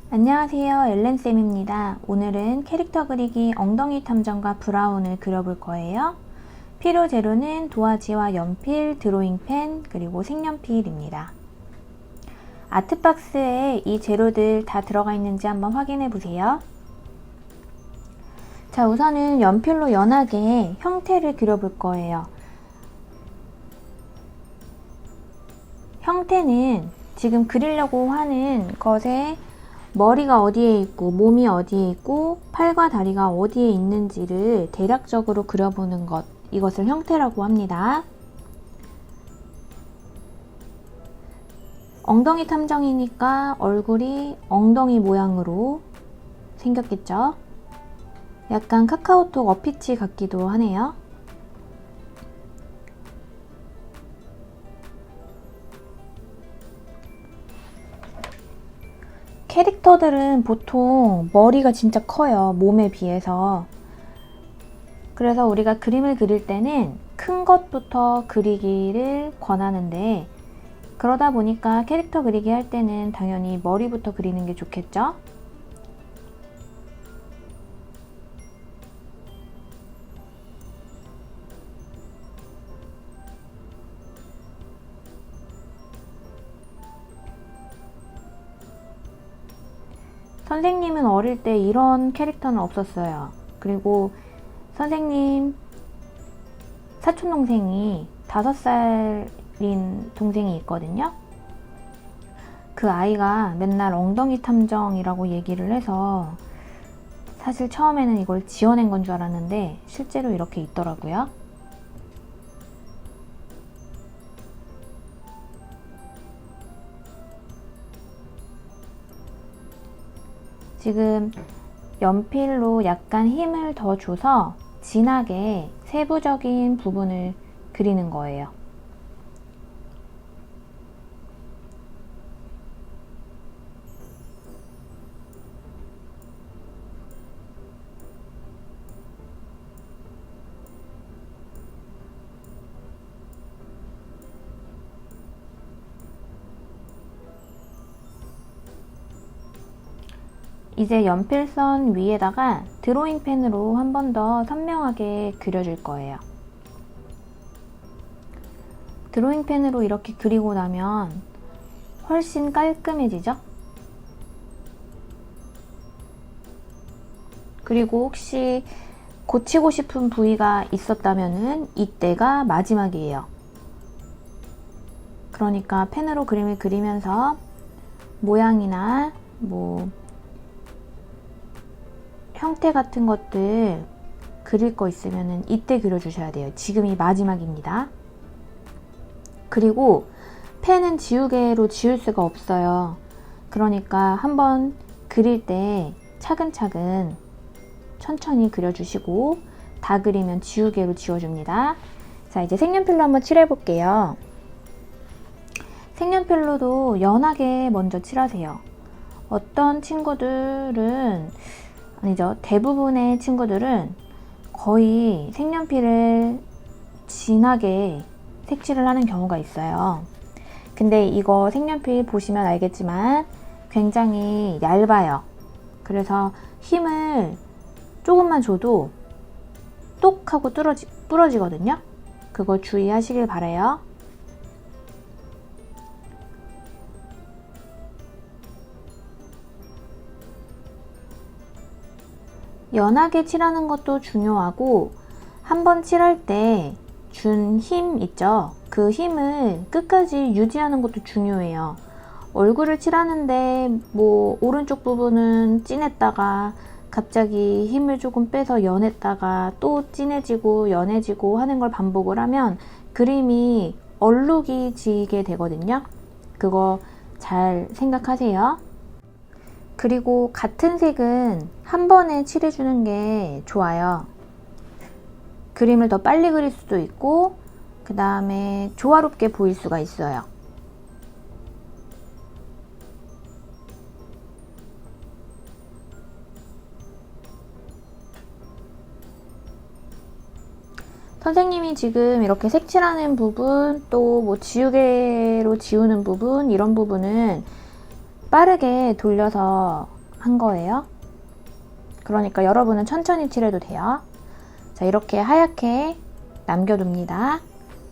안녕하세요, 엘렌쌤입니다. 오늘은 캐릭터 그리기 엉덩이 탐정과 브라운을 그려볼 거예요. 필요 재료는 도화지와 연필, 드로잉펜, 그리고 색연필입니다. 아트박스에 이 재료들 다 들어가 있는지 한번 확인해 보세요. 자, 우선은 연필로 연하게 형태를 그려볼 거예요. 형태는 지금 그리려고 하는 것에 머리가 어디에 있고 몸이 어디에 있고 팔과 다리가 어디에 있는지를 대략적으로 그려보는 것, 이것을 형태라고 합니다. 엉덩이 탐정이니까 얼굴이 엉덩이 모양으로 생겼겠죠? 약간 카카오톡 어피치 같기도 하네요. 캐릭터들은 보통 머리가 진짜 커요, 몸에 비해서. 그래서 우리가 그림을 그릴 때는 큰 것부터 그리기를 권하는데, 그러다 보니까 캐릭터 그리기 할 때는 당연히 머리부터 그리는 게 좋겠죠? 선생님은 어릴 때 이런 캐릭터는 없었어요. 그리고 선생님 사촌동생이 5살인 동생이 있거든요. 그 아이가 맨날 엉덩이 탐정이라고 얘기를 해서 사실 처음에는 이걸 지어낸 건 줄 알았는데 실제로 이렇게 있더라고요. 지금 연필로 약간 힘을 더 줘서 진하게 세부적인 부분을 그리는 거예요. 이제 연필선 위에다가 드로잉 펜으로 한 번 더 선명하게 그려줄 거예요. 드로잉 펜으로 이렇게 그리고 나면 훨씬 깔끔해지죠? 그리고 혹시 고치고 싶은 부위가 있었다면은 이때가 마지막이에요. 그러니까 펜으로 그림을 그리면서 모양이나 형태 같은 것들 그릴 거 있으면 이때 그려주셔야 돼요. 지금이 마지막입니다. 그리고 펜은 지우개로 지울 수가 없어요. 그러니까 한번 그릴 때 차근차근 천천히 그려주시고 다 그리면 지우개로 지워줍니다. 자, 이제 색연필로 한번 칠해 볼게요. 색연필로도 연하게 먼저 칠하세요. 어떤 친구들은 아니죠. 대부분의 친구들은 거의 색연필을 진하게 색칠을 하는 경우가 있어요. 근데 이거 색연필 보시면 알겠지만 굉장히 얇아요. 그래서 힘을 조금만 줘도 똑 하고 부러지거든요. 그거 주의하시길 바라요. 연하게 칠하는 것도 중요하고 한번 칠할 때 준 힘 있죠? 그 힘을 끝까지 유지하는 것도 중요해요. 얼굴을 칠하는데 오른쪽 부분은 진했다가 갑자기 힘을 조금 빼서 연했다가 또 진해지고 연해지고 하는 걸 반복을 하면 그림이 얼룩이 지게 되거든요. 그거 잘 생각하세요. 그리고 같은 색은 한 번에 칠해주는 게 좋아요. 그림을 더 빨리 그릴 수도 있고 그 다음에 조화롭게 보일 수가 있어요. 선생님이 지금 이렇게 색칠하는 부분, 또 지우개로 지우는 부분, 이런 부분은 빠르게 돌려서 한 거예요. 그러니까 여러분은 천천히 칠해도 돼요. 자, 이렇게 하얗게 남겨둡니다.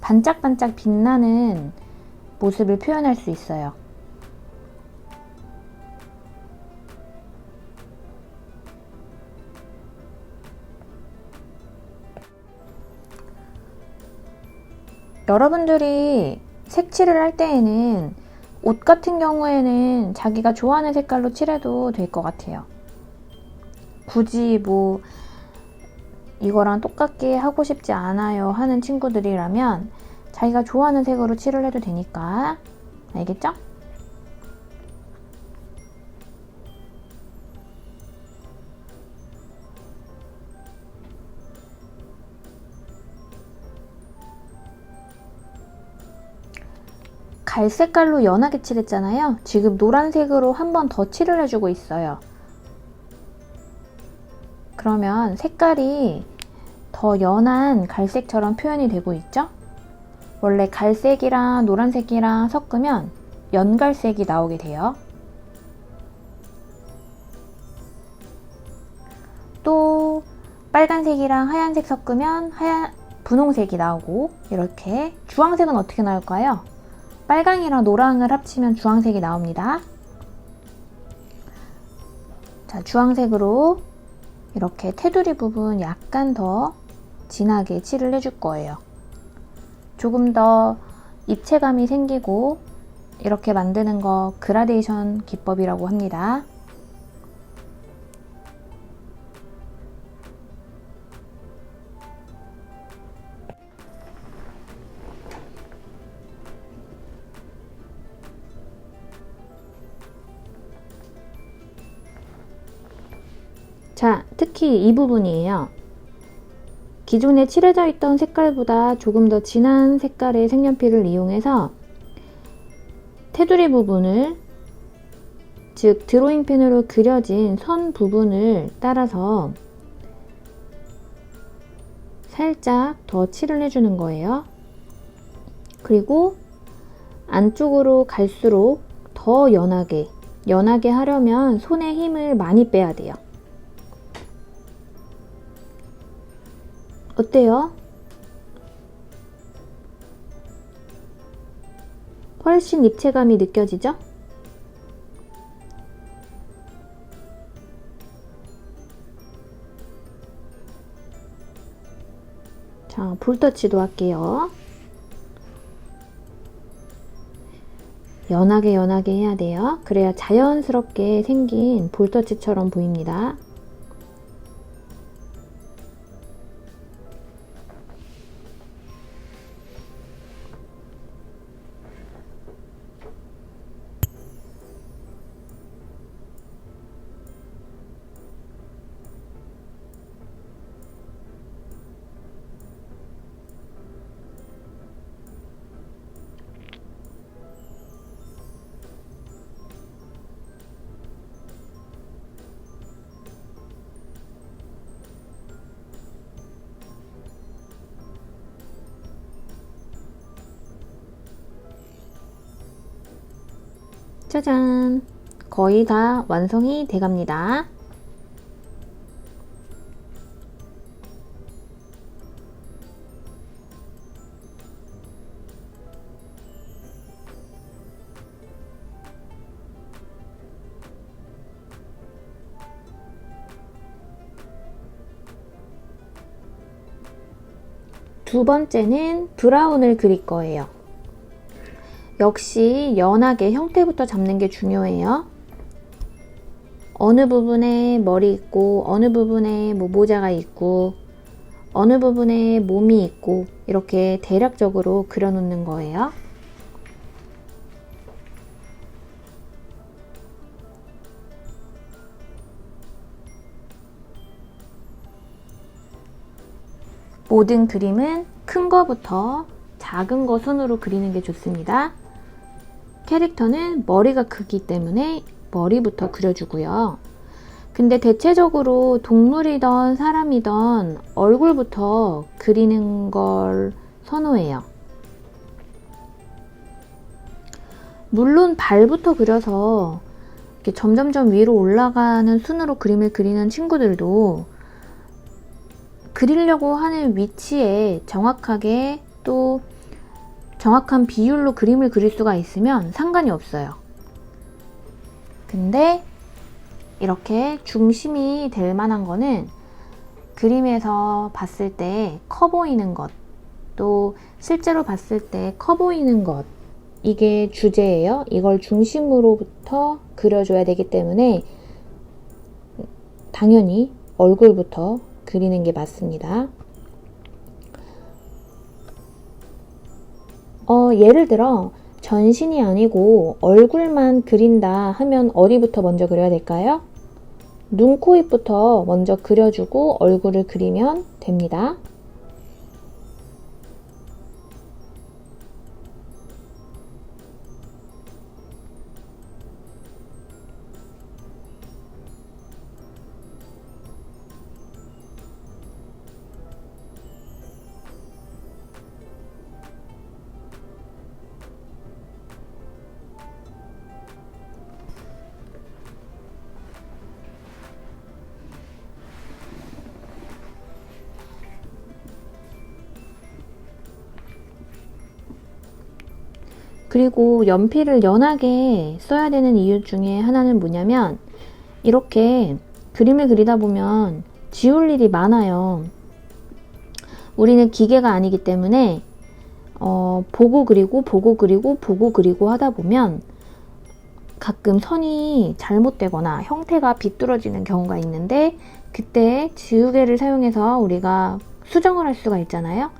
반짝반짝 빛나는 모습을 표현할 수 있어요. 여러분들이 색칠을 할 때에는 옷 같은 경우에는 자기가 좋아하는 색깔로 칠해도 될 것 같아요. 굳이 뭐 이거랑 똑같게 하고 싶지 않아요 하는 친구들이라면 자기가 좋아하는 색으로 칠을 해도 되니까. 알겠죠? 갈색깔로 연하게 칠했잖아요. 지금 노란색으로 한 번 더 칠을 해주고 있어요. 그러면 색깔이 더 연한 갈색처럼 표현이 되고 있죠? 원래 갈색이랑 노란색이랑 섞으면 연갈색이 나오게 돼요. 또 빨간색이랑 하얀색 섞으면 분홍색이 나오고, 이렇게 주황색은 어떻게 나올까요? 빨강이랑 노랑을 합치면 주황색이 나옵니다. 자, 주황색으로 이렇게 테두리 부분 약간 더 진하게 칠을 해줄 거예요. 조금 더 입체감이 생기고 이렇게 만드는 거 그라데이션 기법이라고 합니다. 자, 특히 이 부분이에요. 기존에 칠해져 있던 색깔보다 조금 더 진한 색깔의 색연필을 이용해서 테두리 부분을, 즉 드로잉펜으로 그려진 선 부분을 따라서 살짝 더 칠을 해주는 거예요. 그리고 안쪽으로 갈수록 더 연하게 하려면 손에 힘을 많이 빼야 돼요. 어때요? 훨씬 입체감이 느껴지죠? 자, 볼터치도 할게요. 연하게 해야 돼요. 그래야 자연스럽게 생긴 볼터치처럼 보입니다. 짜잔! 거의 다 완성이 돼갑니다. 두 번째는 브라운을 그릴 거예요. 역시 연하게 형태부터 잡는 게 중요해요. 어느 부분에 머리 있고, 어느 부분에 뭐 모자가 있고, 어느 부분에 몸이 있고, 이렇게 대략적으로 그려놓는 거예요. 모든 그림은 큰 거부터 작은 거 순으로 그리는 게 좋습니다. 캐릭터는 머리가 크기 때문에 머리부터 그려주고요. 근데 대체적으로 동물이던 사람이던 얼굴부터 그리는 걸 선호해요. 물론 발부터 그려서 이렇게 점점점 위로 올라가는 순으로 그림을 그리는 친구들도 그리려고 하는 위치에 정확하게 또 정확한 비율로 그림을 그릴 수가 있으면 상관이 없어요. 근데 이렇게 중심이 될 만한 거는 그림에서 봤을 때 커 보이는 것, 또 실제로 봤을 때 커 보이는 것, 이게 주제예요. 이걸 중심으로부터 그려줘야 되기 때문에 당연히 얼굴부터 그리는 게 맞습니다. 예를 들어 전신이 아니고 얼굴만 그린다 하면 어디부터 먼저 그려야 될까요? 눈, 코, 입부터 먼저 그려주고 얼굴을 그리면 됩니다. 그리고 연필을 연하게 써야 되는 이유 중에 하나는 뭐냐면 이렇게 그림을 그리다 보면 지울 일이 많아요. 우리는 기계가 아니기 때문에 보고 그리고 보고 그리고 보고 그리고 하다 보면 가끔 선이 잘못되거나 형태가 비뚤어지는 경우가 있는데 그때 지우개를 사용해서 우리가 수정을 할 수가 있잖아요.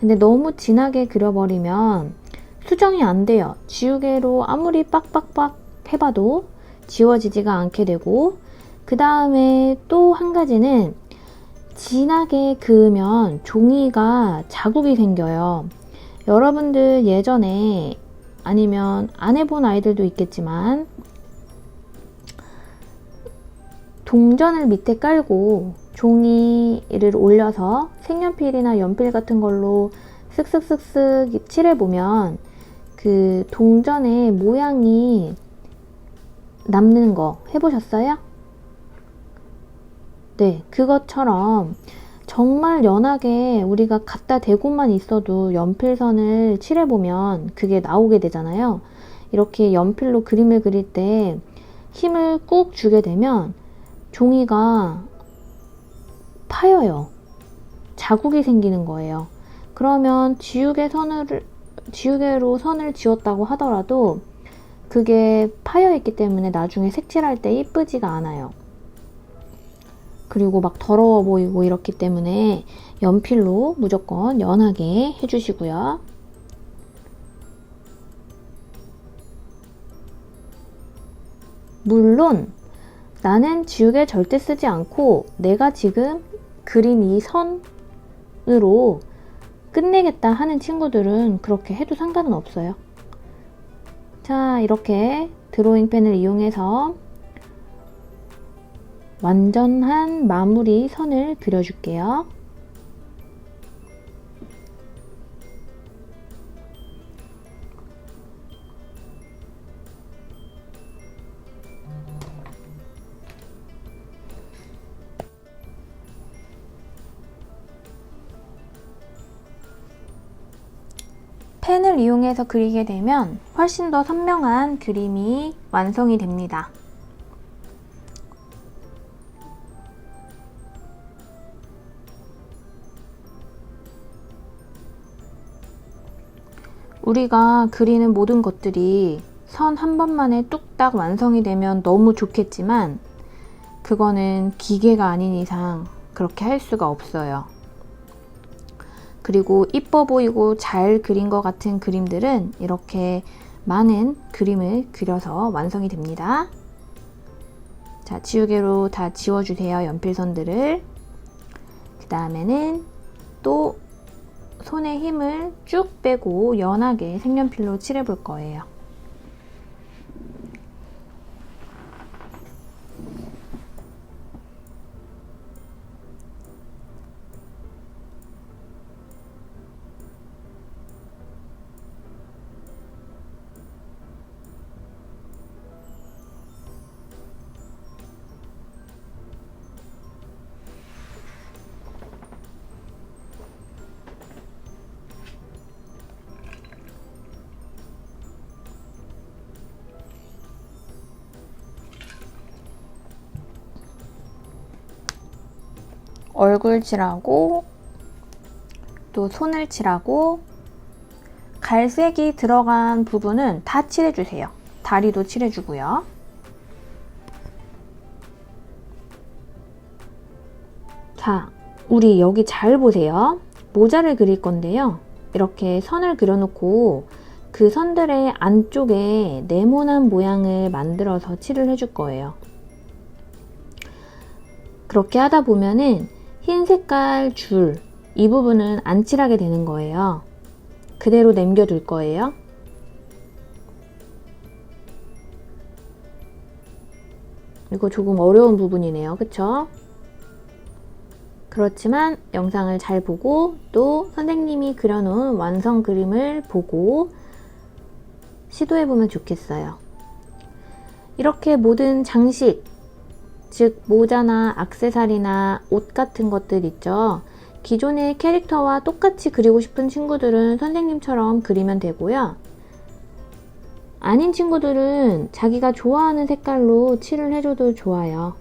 근데 너무 진하게 그려버리면 수정이 안 돼요. 지우개로 아무리 빡빡빡 해봐도 지워지지가 않게 되고, 그 다음에 또 한 가지는 진하게 그으면 종이가 자국이 생겨요. 여러분들 예전에 아니면 안 해본 아이들도 있겠지만 동전을 밑에 깔고 종이를 올려서 색연필이나 연필 같은 걸로 쓱쓱쓱쓱 칠해보면 그 동전의 모양이 남는 거 해보셨어요? 네, 그것처럼 정말 연하게 우리가 갖다 대고만 있어도 연필선을 칠해보면 그게 나오게 되잖아요. 이렇게 연필로 그림을 그릴 때 힘을 꾹 주게 되면 종이가 파여요. 자국이 생기는 거예요. 그러면 지우개로 선을 지웠다고 하더라도 그게 파여있기 때문에 나중에 색칠할 때 이쁘지가 않아요. 그리고 막 더러워 보이고 이렇기 때문에 연필로 무조건 연하게 해주시고요. 물론 나는 지우개 절대 쓰지 않고 내가 지금 그린 이 선으로 끝내겠다 하는 친구들은 그렇게 해도 상관은 없어요. 자, 이렇게 드로잉 펜을 이용해서 완전한 마무리 선을 그려줄게요. 펜을 이용해서 그리게 되면 훨씬 더 선명한 그림이 완성이 됩니다. 우리가 그리는 모든 것들이 선 한 번만에 뚝딱 완성이 되면 너무 좋겠지만 그거는 기계가 아닌 이상 그렇게 할 수가 없어요. 그리고 이뻐 보이고 잘 그린 것 같은 그림들은 이렇게 많은 그림을 그려서 완성이 됩니다. 자, 지우개로 다 지워주세요. 연필선들을. 그 다음에는 또 손에 힘을 쭉 빼고 연하게 색연필로 칠해볼 거예요. 얼굴 칠하고 또 손을 칠하고 갈색이 들어간 부분은 다 칠해주세요. 다리도 칠해주고요. 자, 우리 여기 잘 보세요. 모자를 그릴 건데요. 이렇게 선을 그려놓고 그 선들의 안쪽에 네모난 모양을 만들어서 칠을 해줄 거예요. 그렇게 하다 보면은 흰 색깔 줄, 이 부분은 안 칠하게 되는 거예요. 그대로 남겨둘 거예요. 이거 조금 어려운 부분이네요. 그쵸? 그렇지만 영상을 잘 보고 또 선생님이 그려놓은 완성 그림을 보고 시도해보면 좋겠어요. 이렇게 모든 장식, 즉 모자나 액세서리나 옷 같은 것들 있죠. 기존의 캐릭터와 똑같이 그리고 싶은 친구들은 선생님처럼 그리면 되고요. 아닌 친구들은 자기가 좋아하는 색깔로 칠을 해줘도 좋아요.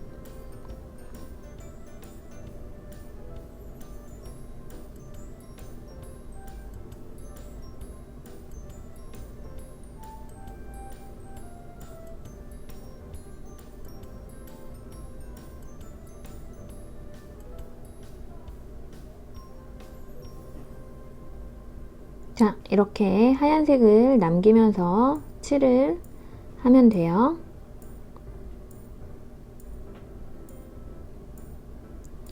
자, 이렇게 하얀색을 남기면서 칠을 하면 돼요.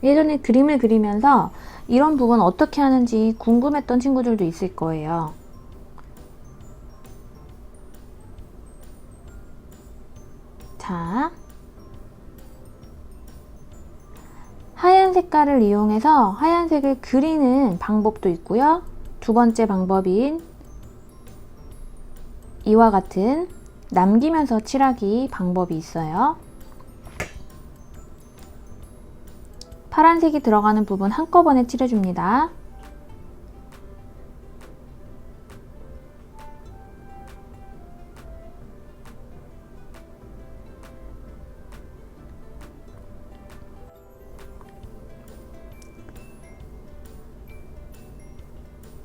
예전에 그림을 그리면서 이런 부분 어떻게 하는지 궁금했던 친구들도 있을 거예요. 자, 하얀 색깔을 이용해서 하얀색을 그리는 방법도 있고요. 두 번째 방법인 이와 같은 남기면서 칠하기 방법이 있어요. 파란색이 들어가는 부분 한꺼번에 칠해줍니다.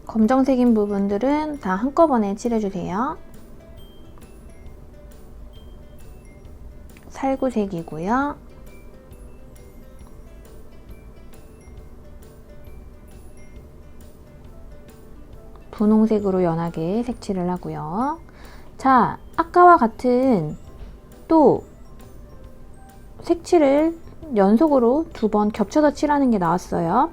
검정색인 부분들은 다 한꺼번에 칠해주세요. 살구색이고요. 분홍색으로 연하게 색칠을 하고요. 자, 아까와 같은 또 색칠을 연속으로 2번 겹쳐서 칠하는 게 나왔어요.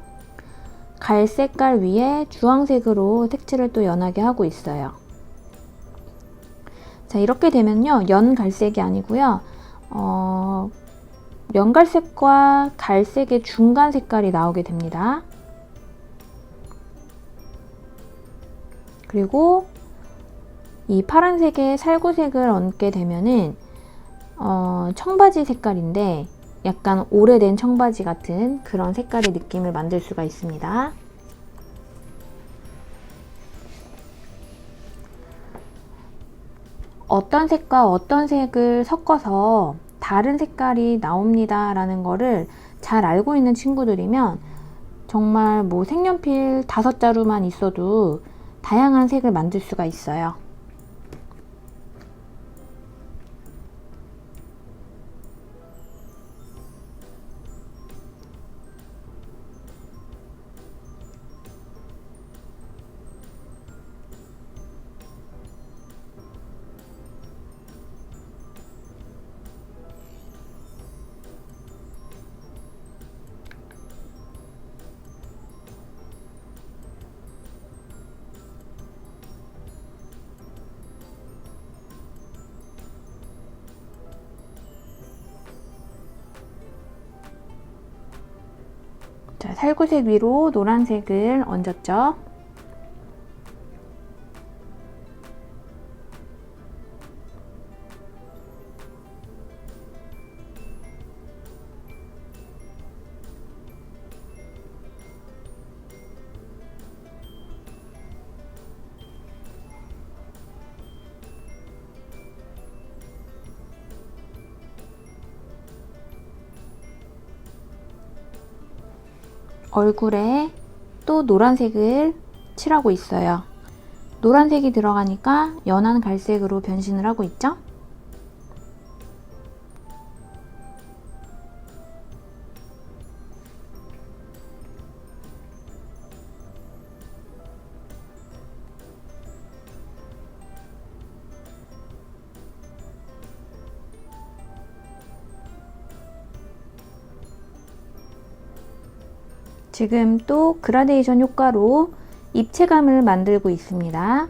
갈색깔 위에 주황색으로 색칠을 또 연하게 하고 있어요. 자, 이렇게 되면요, 연갈색이 아니고요, 연갈색과 갈색의 중간 색깔이 나오게 됩니다. 그리고 이 파란색의 살구색을 얹게 되면은 청바지 색깔인데 약간 오래된 청바지 같은 그런 색깔의 느낌을 만들 수가 있습니다. 어떤 색과 어떤 색을 섞어서 다른 색깔이 나옵니다 라는 거를 잘 알고 있는 친구들이면 정말 뭐 색연필 5자루만 있어도 다양한 색을 만들 수가 있어요. 자, 살구색 위로 노란색을 얹었죠. 얼굴에 또 노란색을 칠하고 있어요. 노란색이 들어가니까 연한 갈색으로 변신을 하고 있죠? 지금 또 그라데이션 효과로 입체감을 만들고 있습니다.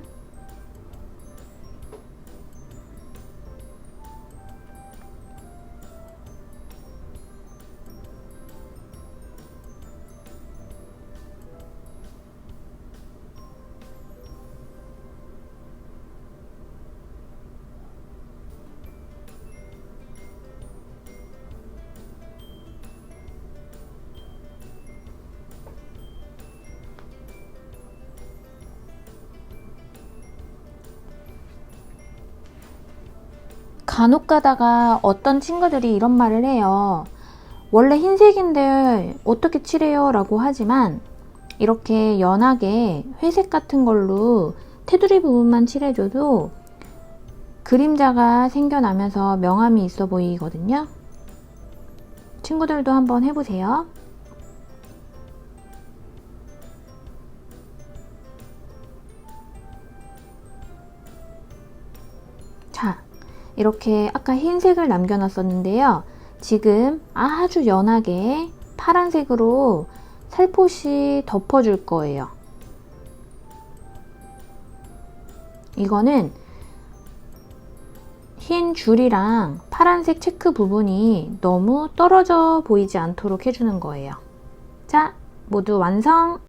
간혹 가다가 어떤 친구들이 이런 말을 해요. 원래 흰색인데 어떻게 칠해요? 라고 하지만 이렇게 연하게 회색 같은 걸로 테두리 부분만 칠해줘도 그림자가 생겨나면서 명암이 있어 보이거든요. 친구들도 한번 해보세요. 자, 이렇게 아까 흰색을 남겨놨었는데요. 지금 아주 연하게 파란색으로 살포시 덮어줄 거예요. 이거는 흰 줄이랑 파란색 체크 부분이 너무 떨어져 보이지 않도록 해주는 거예요. 자, 모두 완성!